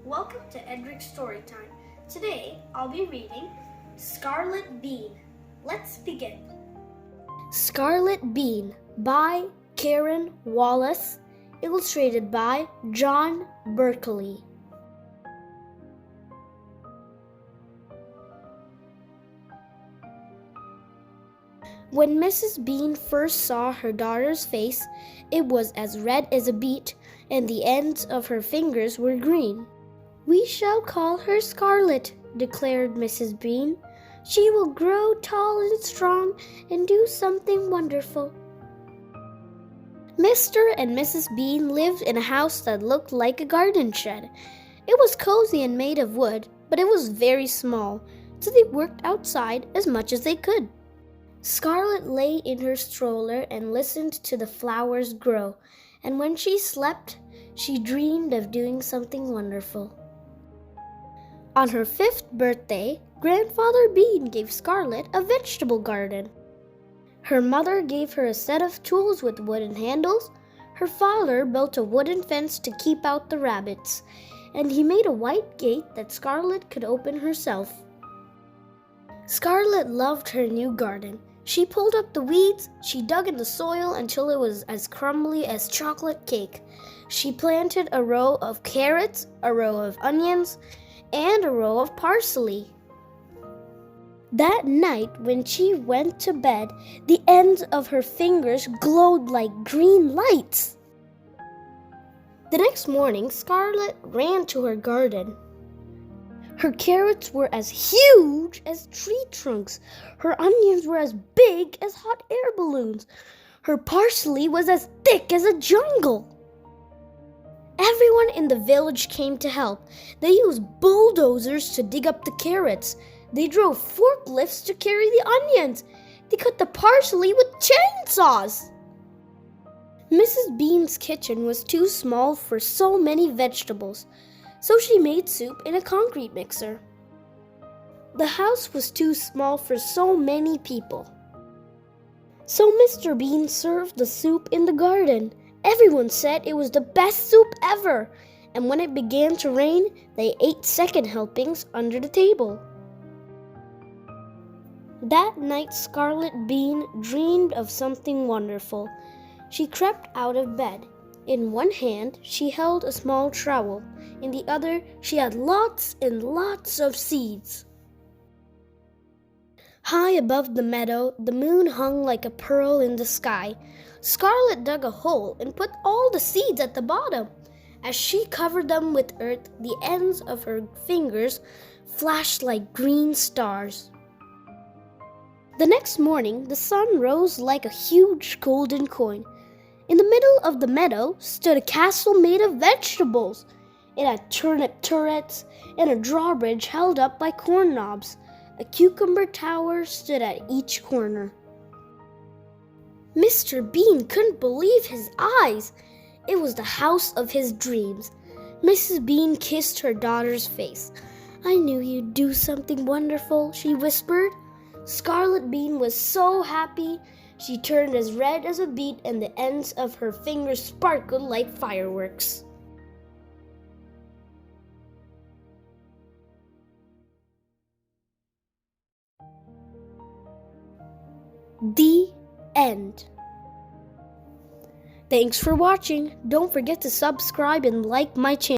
Welcome to Edric's Storytime. Today, I'll be reading Scarlette Beane. Let's begin. Scarlette Beane by Karen Wallace, illustrated by Jon Berkeley. When Mrs. Beane first saw her daughter's face, it was as red as a beet, and the ends of her fingers were green. "We shall call her Scarlette," declared Mrs. Beane. "She will grow tall and strong and do something wonderful." Mr. and Mrs. Beane lived in a house that looked like a garden shed. It was cozy and made of wood, but it was very small, so they worked outside as much as they could. Scarlette lay in her stroller and listened to the flowers grow, and when she slept, she dreamed of doing something wonderful. On her 5th birthday, Grandfather Beane gave Scarlette a vegetable garden. Her mother gave her a set of tools with wooden handles. Her father built a wooden fence to keep out the rabbits, and he made a white gate that Scarlette could open herself. Scarlette loved her new garden. She pulled up the weeds, she dug in the soil until it was as crumbly as chocolate cake. She planted a row of carrots, a row of onions, and a row of parsley. That night, when she went to bed, the ends of her fingers glowed like green lights. The next morning, Scarlette ran to her garden. Her carrots were as huge as tree trunks. Her onions were as big as hot air balloons. Her parsley was as thick as a jungle. Everyone in the village came to help. They used bulldozers to dig up the carrots. They drove forklifts to carry the onions. They cut the parsley with chainsaws. Mrs. Beane's kitchen was too small for so many vegetables, so she made soup in a concrete mixer. The house was too small for so many people, so Mr. Beane served the soup in the garden. Everyone said it was the best soup ever, and when it began to rain, they ate second helpings under the table. That night, Scarlette Beane dreamed of something wonderful. She crept out of bed. In one hand, she held a small trowel. In the other, she had lots and lots of seeds. High above the meadow, the moon hung like a pearl in the sky. Scarlette dug a hole and put all the seeds at the bottom. As she covered them with earth, the ends of her fingers flashed like green stars. The next morning, the sun rose like a huge golden coin. In the middle of the meadow stood a castle made of vegetables. It had turnip turrets and a drawbridge held up by corn knobs. A cucumber tower stood at each corner. Mr. Beane couldn't believe his eyes. It was the house of his dreams. Mrs. Beane kissed her daughter's face. "I knew you'd do something wonderful," she whispered. Scarlette Beane was so happy. She turned as red as a beet, and the ends of her fingers sparkled like fireworks. The end. Thanks for watching. Don't forget to subscribe and like my channel.